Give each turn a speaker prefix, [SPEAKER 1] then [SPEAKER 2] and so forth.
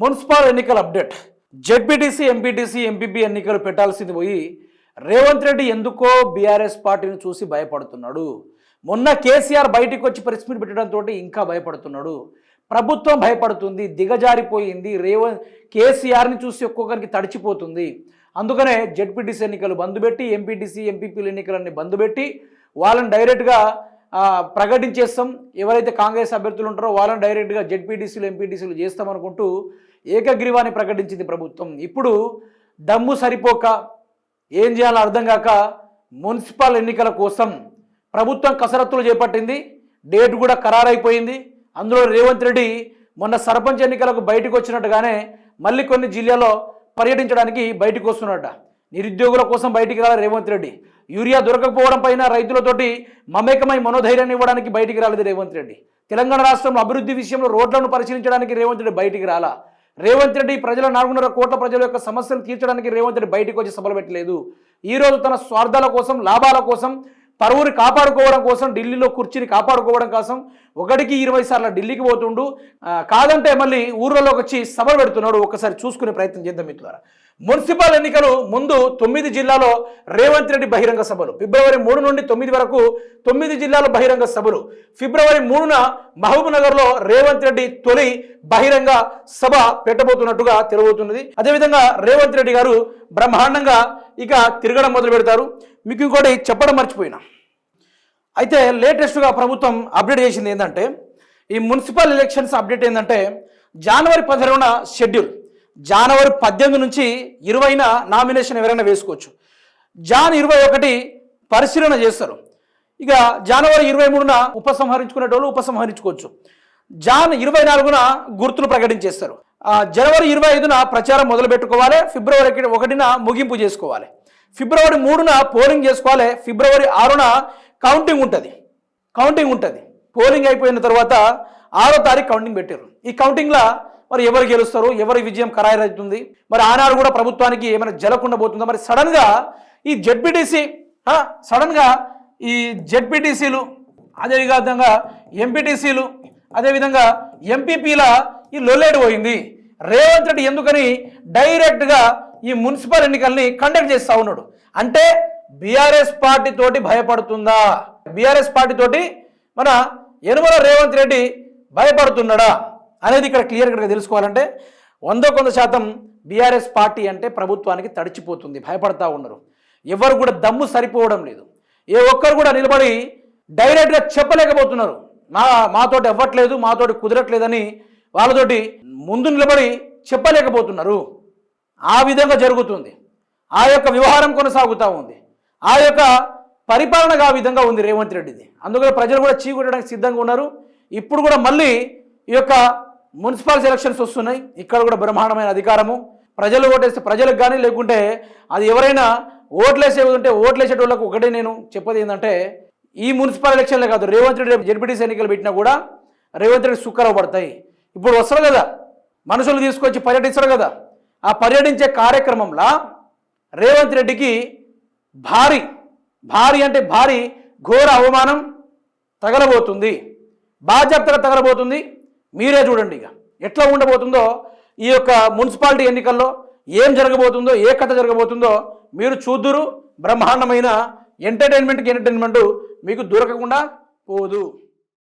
[SPEAKER 1] Municipal ఎన్నికల update. ZPTC, MPTC, MPP ఎన్నికలు పెట్టాల్సింది పోయి రేవంత్ రెడ్డి ఎందుకో బీఆర్ఎస్ పార్టీని చూసి భయపడుతున్నాడు. మొన్న కేసీఆర్ బయటికి వచ్చి ప్రెస్ మీట్ పెట్టడంతో ఇంకా భయపడుతున్నాడు. ప్రభుత్వం భయపడుతుంది, దిగజారిపోయింది. కేసీఆర్ని చూసి ఒక్కొక్కరికి తడిచిపోతుంది. అందుకనే జెడ్పీటీసీ ఎన్నికలు బంద్ పెట్టి, ఎంపీటీసీ, ఎంపీపీల ఎన్నికలన్నీ బంద్ పెట్టి వాళ్ళని డైరెక్ట్గా ప్రకటించేస్తాం. ఎవరైతే కాంగ్రెస్ అభ్యర్థులు ఉంటారో వాళ్ళని డైరెక్ట్గా జెడ్పీటీసీలు, ఎంపీటీసీలు చేస్తామనుకుంటూ ఏకగ్రీవాన్ని ప్రకటించింది ప్రభుత్వం. ఇప్పుడు దమ్ము సరిపోక ఏం చేయాలో అర్థం కాక మున్సిపల్ ఎన్నికల కోసం ప్రభుత్వం కసరత్తులు చేపట్టింది. డేట్ కూడా ఖరారైపోయింది. అందులో రేవంత్ రెడ్డి మొన్న సర్పంచ్ ఎన్నికలకు బయటకు వచ్చినట్టుగానే మళ్ళీ కొన్ని జిల్లాలో పర్యటించడానికి బయటకు వస్తున్నట్ట. నిరుద్యోగుల కోసం బయటికి రాలి రేవంత్ రెడ్డి. యూరియా దొరకకపోవడం పైన రైతులతోటి మమేకమై మనోధైర్యాన్ని ఇవ్వడానికి బయటికి రాలేదు రేవంత్ రెడ్డి. తెలంగాణ రాష్ట్రంలో అభివృద్ధి విషయంలో రోడ్లను పరిశీలించడానికి రేవంత్ రెడ్డి బయటికి రాలా. రేవంత్ రెడ్డి ప్రజల 4.5 కోట్ల ప్రజల యొక్క సమస్యలు తీర్చడానికి రేవంత్ రెడ్డి బయటకు వచ్చి సభలు పెట్టలేదు. ఈరోజు తన స్వార్థాల కోసం, లాభాల కోసం, పరువుని కాపాడుకోవడం కోసం, ఢిల్లీలో కుర్చీని కాపాడుకోవడం కోసం 1కి 20 సార్లు ఢిల్లీకి పోతుండు. కాదంటే మళ్ళీ ఊర్లలోకి వచ్చి సభలు పెడుతున్నాడు. ఒకసారి చూసుకునే ప్రయత్నం చేద్దాం మిత్రులారా. మున్సిపల్ ఎన్నికలు ముందు 9 జిల్లాలో రేవంత్ రెడ్డి బహిరంగ సభలు. ఫిబ్రవరి 3 నుండి 9 వరకు 9 జిల్లాలో బహిరంగ సభలు. ఫిబ్రవరి 3న మహబూబ్నగర్లో రేవంత్ రెడ్డి తొలి బహిరంగ సభ పెట్టబోతున్నట్టుగా తెలియబోతున్నది. అదేవిధంగా రేవంత్ రెడ్డి గారు బ్రహ్మాండంగా ఇక తిరగడం మొదలు పెడతారు. మీకు ఇంకోటి చెప్పడం మర్చిపోయినా, అయితే లేటెస్ట్గా ప్రభుత్వం అప్డేట్ చేసింది ఏంటంటే, ఈ మున్సిపల్ ఎలక్షన్స్ అప్డేట్ ఏంటంటే జనవరి 16న షెడ్యూల్. జనవరి 18 నుంచి 20న నామినేషన్ ఎవరైనా వేసుకోవచ్చు. జనవరి 21 పరిశీలన చేస్తారు. ఇక జనవరి 23న ఉపసంహరించుకునేటోళ్ళు ఉపసంహరించుకోవచ్చు. జనవరి 24న గుర్తులు ప్రకటించేస్తారు. జనవరి 25న ప్రచారం మొదలు పెట్టుకోవాలి. ఫిబ్రవరి 1న ముగింపు చేసుకోవాలి. ఫిబ్రవరి 3న పోలింగ్ చేసుకోవాలి. ఫిబ్రవరి 6న కౌంటింగ్ ఉంటుంది. పోలింగ్ అయిపోయిన తర్వాత 6వ తారీఖు కౌంటింగ్ పెట్టారు. ఈ కౌంటింగ్లో మరి ఎవరు గెలుస్తారు, ఎవరి విజయం ఖరారైతుంది, మరి ఆనాడు కూడా ప్రభుత్వానికి ఏమైనా జరగకుండా పోతుందా? మరి సడన్గా ఈ జెడ్పీటీసీలు అదేవిధంగా ఎంపీటీసీలు అదేవిధంగా ఎంపీపీల ఈ లొల్లేడు పోయింది. రేవంత్ రెడ్డి ఎందుకని డైరెక్ట్గా ఈ మున్సిపల్ ఎన్నికల్ని కండక్ట్ చేస్తూ ఉన్నాడు అంటే బీఆర్ఎస్ పార్టీ తోటి భయపడుతుందా? బీఆర్ఎస్ పార్టీ తోటి మన యనుమల రేవంత్ రెడ్డి భయపడుతున్నాడా అనేది ఇక్కడ క్లియర్గా తెలుసుకోవాలంటే 100% బీఆర్ఎస్ పార్టీ అంటే ప్రభుత్వానికి తడిచిపోతుంది, భయపడతా ఉన్నారు. ఎవరు కూడా దమ్ము సరిపోవడం లేదు. ఏ ఒక్కరు కూడా నిలబడి డైరెక్ట్గా చెప్పలేకపోతున్నారు. మాతోటి అవ్వట్లేదు, మాతోటి కుదరట్లేదని వాళ్ళతోటి ముందు నిలబడి చెప్పలేకపోతున్నారు. ఆ విధంగా జరుగుతుంది. ఆ యొక్క వ్యవహారం కొనసాగుతూ ఉంది. ఆ యొక్క పరిపాలన ఆ విధంగా ఉంది రేవంత్ రెడ్డిది. అందుకని ప్రజలు కూడా చీకొట్టడానికి సిద్ధంగా ఉన్నారు. ఇప్పుడు కూడా మళ్ళీ ఈ యొక్క మున్సిపల్ ఎలక్షన్స్ వస్తున్నాయి. ఇక్కడ కూడా బ్రహ్మాండమైన అధికారము. ప్రజలు ఓటేస్తే ప్రజలకు కానీ, లేకుంటే అది ఎవరైనా ఓట్లేసేటోళ్ళకు ఒకటే నేను చెప్పేది ఏంటంటే, ఈ మున్సిపల్ ఎలక్షన్లే కాదు, రేవంత్ రెడ్డి జెడ్పీటీసీ ఎన్నికలు పెట్టినా కూడా రేవంత్ రెడ్డి సుక్కలు పడతాయి. ఇప్పుడు వస్తారు కదా మనుషులు తీసుకొచ్చి పర్యటిస్తారు కదా, ఆ పర్యటించే కార్యక్రమంలో రేవంత్ రెడ్డికి భారీ అంటే భారీ ఘోర అవమానం తగలబోతుంది, బాధ్యతగా తగలబోతుంది. మీరే చూడండి ఇక ఎట్లా ఉండబోతుందో ఈ యొక్క మున్సిపాలిటీ ఎన్నికల్లో ఏం జరగబోతుందో, ఏ కథ జరగబోతుందో మీరు చూద్దురు. బ్రహ్మాండమైన ఎంటర్టైన్మెంట్ మీకు దొరకకుండా పోదు.